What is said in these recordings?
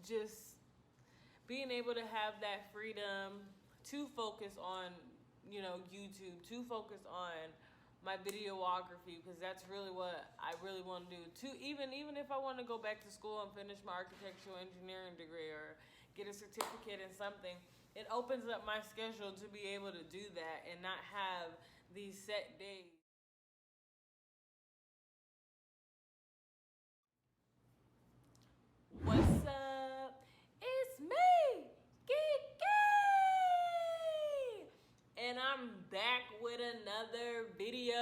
just being able to have that freedom to focus on, YouTube, to focus on my videography, because that's really what I really want to do. To even if I want to go back to school and finish my architectural engineering degree or get a certificate in something, it opens up my schedule to be able to do that and not have these set days. What's up? It's me, Kiki! And I'm back with another video.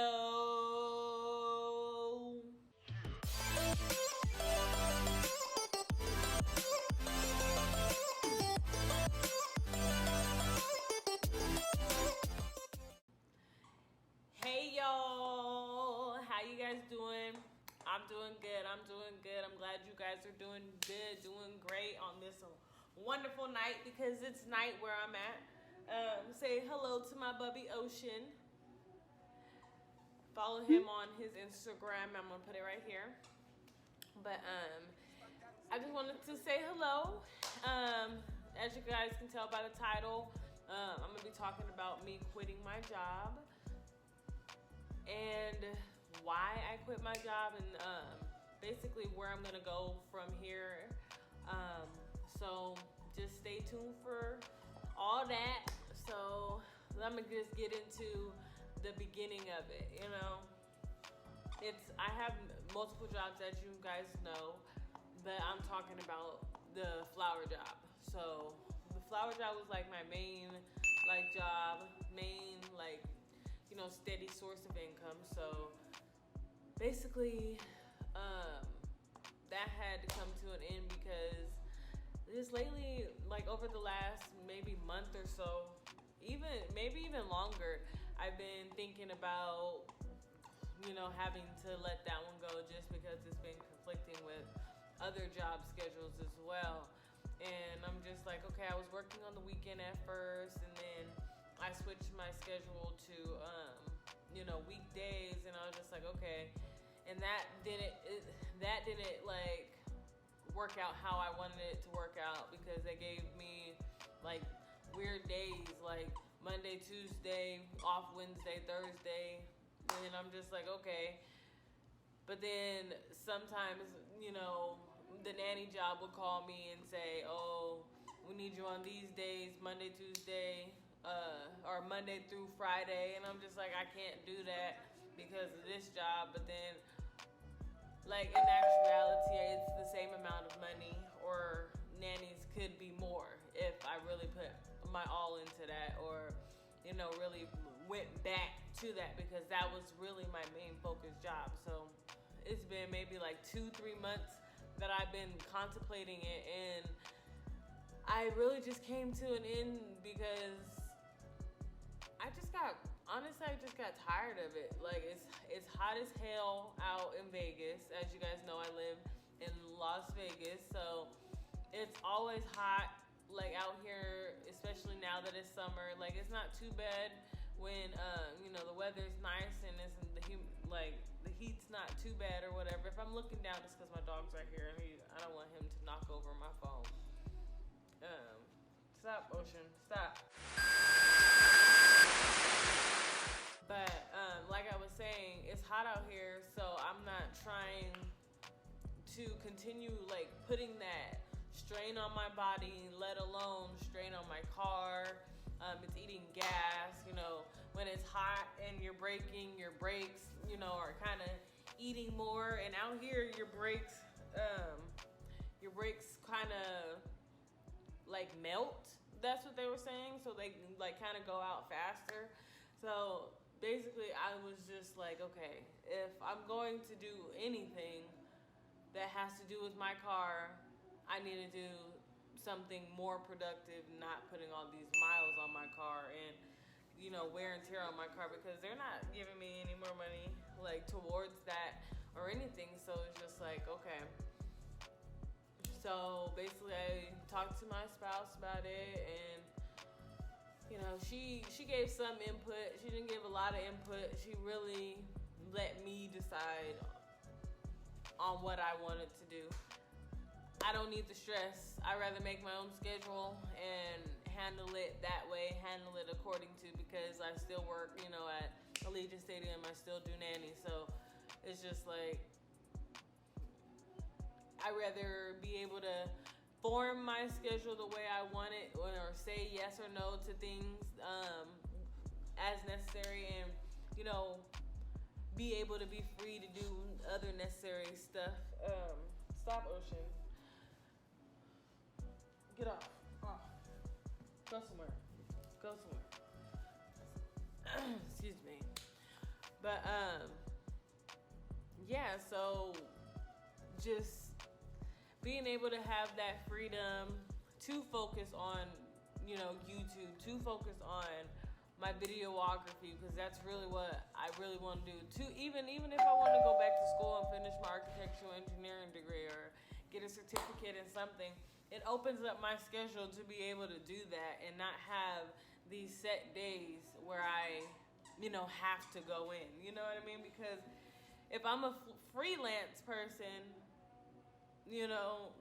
Hey y'all, how you guys doing? I'm doing good. I'm glad you guys are doing good, doing great on this wonderful night, because it's night where I'm at. Say hello to my bubby Ocean. Follow him on his Instagram. I'm gonna put it right here. But I just wanted to say hello. As you guys can tell by the title, I'm gonna be talking about me quitting my job and why I quit my job, and basically where I'm gonna go from here. So just stay tuned for all that. So let me just get into the beginning of it. I have multiple jobs, as you guys know, but I'm talking about the flower job. So the flower job was like my main job, steady source of income. So basically, that had to come to an end, because just lately, over the last maybe month or so, maybe even longer, I've been thinking about, having to let that one go, just because it's been conflicting with other job schedules as well. And I'm just like, okay, I was working on the weekend at first, and then I switched my schedule to, weekdays, and I was just like, okay. And that didn't work out how I wanted it to work out, because they gave me weird days, like Monday, Tuesday, off Wednesday, Thursday. And then I'm just like, okay. But then sometimes, the nanny job would call me and say, oh, we need you on these days, Monday, Tuesday, or Monday through Friday. And I'm just like, I can't do that because of this job. But then, in actuality, it's the same amount of money, or nannies could be more if I really put my all into that, or, really went back to that, because that was really my main focus job. So it's been maybe 2-3 months that I've been contemplating it, and I really just came to an end, because I just got tired of it. It's hot as hell out in Vegas. As you guys know, I live in Las Vegas, so it's always hot out here, especially now that it's summer. It's not too bad when the weather's nice and the heat's not too bad or whatever. If I'm looking down, it's because my dog's right here, and I don't want him to knock over my phone. Stop, Ocean, stop. But like I was saying, it's hot out here, so I'm not trying to continue putting that strain on my body, let alone strain on my car. It's eating gas. When it's hot and you're braking, your brakes, are kind of eating more. And out here, your brakes kind of melt. That's what they were saying. So they kind of go out faster. So basically, I was just like, okay, if I'm going to do anything that has to do with my car, I need to do something more productive, not putting all these miles on my car and, wear and tear on my car, because they're not giving me any more money, towards that or anything. So it's just okay. So basically, I talked to my spouse about it, and she gave some input. She didn't give a lot of input. She really let me decide on what I wanted to do. I don't need the stress. I'd rather make my own schedule and handle it that way, handle it according to, because I still work, you know, at Allegiant Stadium. I still do nanny. So it's just like, I'd rather be able to form my schedule the way I want it, or say yes or no to things as necessary, and, you know, be able to be free to do other necessary stuff. Stop, Ocean. Get off. Go somewhere. Excuse me. But yeah, so just being able to have that freedom to focus on, you know, YouTube, to focus on my videography, because that's really what I really want to do. Even if I want to go back to school and finish my architectural engineering degree or get a certificate in something, it opens up my schedule to be able to do that and not have these set days where I, you know, have to go in. You know what I mean? Because if I'm a freelance person, you know,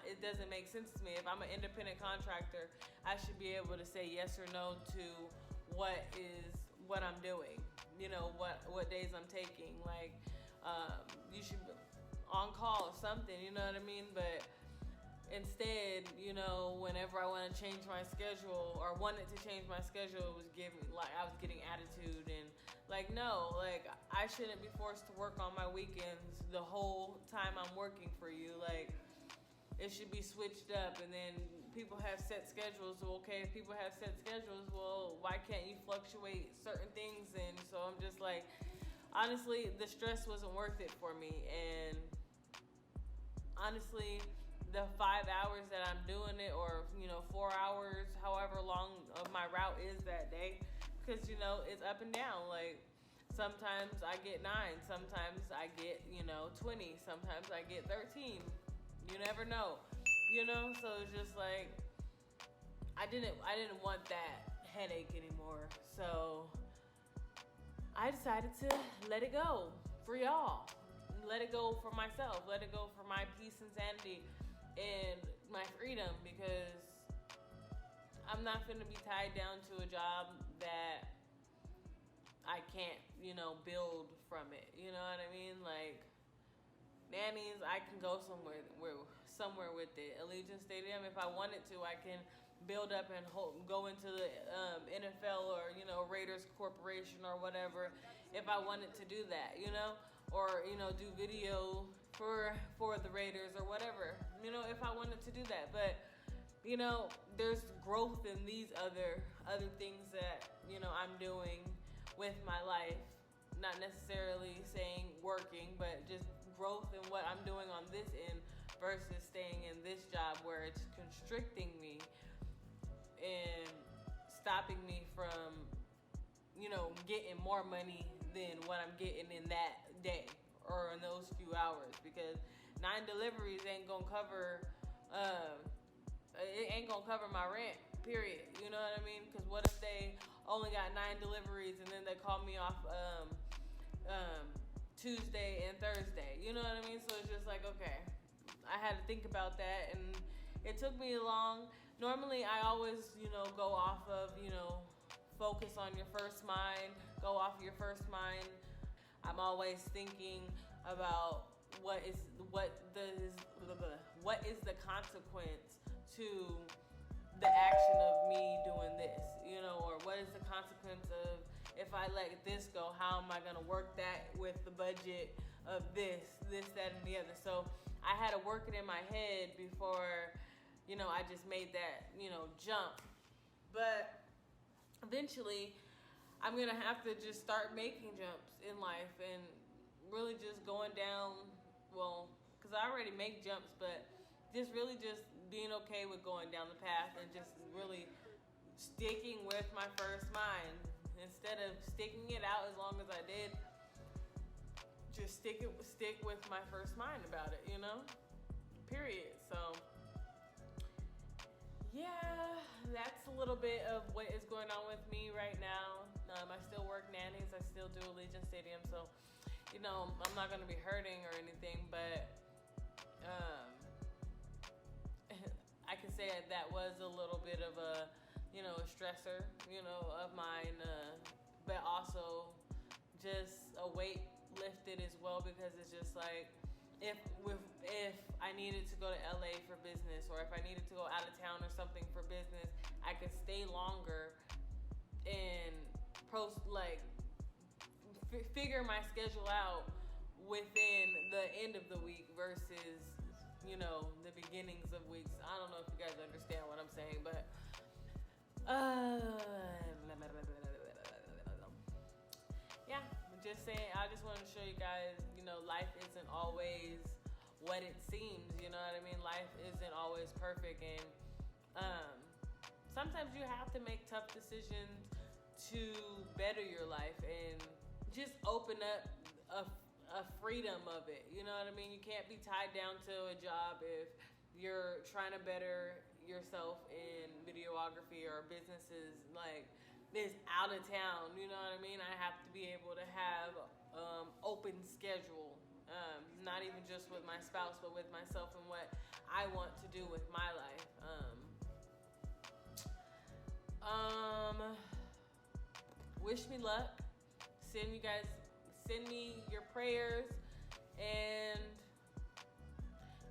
it doesn't make sense to me. If I'm an independent contractor, I should be able to say yes or no to what I'm doing. You know, what days I'm taking. Like, you should be on call or something, you know what I mean? But instead, you know, whenever I want to change my schedule or wanted to change my schedule, it was I was getting attitude, and like, no, like, I shouldn't be forced to work on my weekends the whole time I'm working for you. Like, it should be switched up. And then people have set schedules. So, okay, if people have set schedules, well, why can't you fluctuate certain things? And so I'm just like, honestly, the stress wasn't worth it for me. And honestly, the 5 hours that I'm doing it, or, you know, 4 hours, however long of my route is that day, because, you know, it's up and down. Like, sometimes I get 9, sometimes I get, you know, 20, sometimes I get 13. You never know, you know? So it's just like, I didn't want that headache anymore. So I decided to let it go for y'all. Let it go for myself. Let it go for my peace and sanity and my freedom, because I'm not going to be tied down to a job that I can't, you know, build from it. You know what I mean? Like, nannies, I can go somewhere with it. Allegiant Stadium, if I wanted to, I can build up and go into the NFL or, you know, Raiders Corporation or whatever, if I wanted to do that, you know, or, you know, do video for the Raiders or whatever, you know, if I wanted to do that. But, you know, there's growth in these other things that, you know, I'm doing with my life. Not necessarily saying working, but just growth in what I'm doing on this end versus staying in this job where it's constricting me and stopping me from, you know, getting more money than what I'm getting in that day or in those few hours, because 9 deliveries ain't gonna cover my rent, period. You know what I mean? Because what if they only got 9 deliveries and then they call me off Tuesday and Thursday? You know what I mean? So it's just like, okay, I had to think about that, and it took me long. Normally I always, you know, go off of, you know, focus on your first mind, go off your first mind. I'm always thinking about what is the consequence to the action of me doing this, you know, or what is the consequence of if I let this go, how am I going to work that with the budget of this, that, and the other. So I had to work it in my head before, you know, I just made that, you know, jump. But eventually I'm going to have to just start making jumps in life and really just going down, well, because I already make jumps, but just really just being okay with going down the path and just really sticking with my first mind instead of sticking it out as long as I did. Just stick with my first mind about it, you know? Period. So yeah, that's a little bit of what is going on with me right now. I still work nannies. I still do Allegiant Stadium. So, you know, I'm not going to be hurting or anything, but um, I can say that was a little bit of a, a stressor, of mine, but also just a weight lifted as well, because it's just like, if I needed to go to LA for business, or if I needed to go out of town or something for business, I could stay longer and figure my schedule out within the end of the week versus the beginnings of weeks. I don't know if you guys understand what I'm saying, but yeah, just saying, I just wanted to show you guys, life isn't always what it seems, you know what I mean? Life isn't always perfect, and sometimes you have to make tough decisions to better your life and just open up a freedom of it, you know what I mean? You can't be tied down to a job if you're trying to better yourself in videography, or businesses like this out of town, you know what I mean? I have to be able to have open schedule, not even just with my spouse, but with myself and what I want to do with my life. Wish me luck. Send me your prayers, and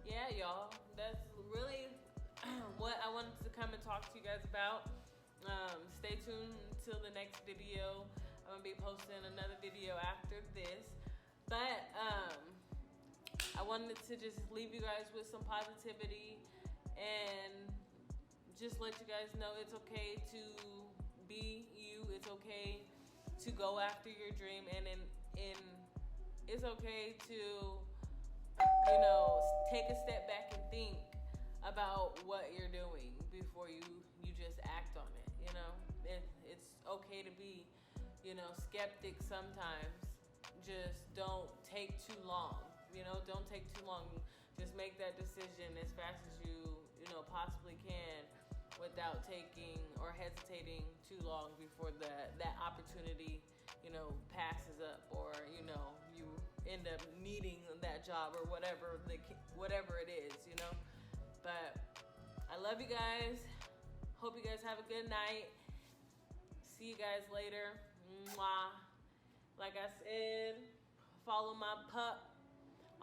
yeah, y'all, that's really what I wanted to come and talk to you guys about. Stay tuned until the next video. I'm gonna be posting another video after this, but I wanted to just leave you guys with some positivity and just let you guys know it's okay to be you. It's okay to go after your dream, and it's okay to take a step back and think about what you're doing before you just act on it. It's okay to be skeptic sometimes. Just don't take too long. Don't take too long. Just make that decision as fast as you possibly can, without taking or hesitating too long before that opportunity passes up, or you end up needing that job, or whatever it is. But I love you guys. Hope you guys have a good night. See you guys later. Mwah. Like I said, follow my pup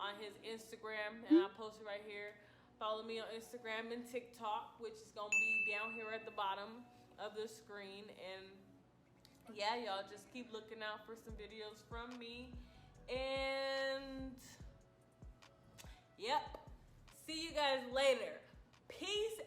on his Instagram, and I'll post it right here. Follow me on Instagram and TikTok, which is going to be down here at the bottom of the screen. And yeah, y'all, just keep looking out for some videos from me. And yep, see you guys later. Peace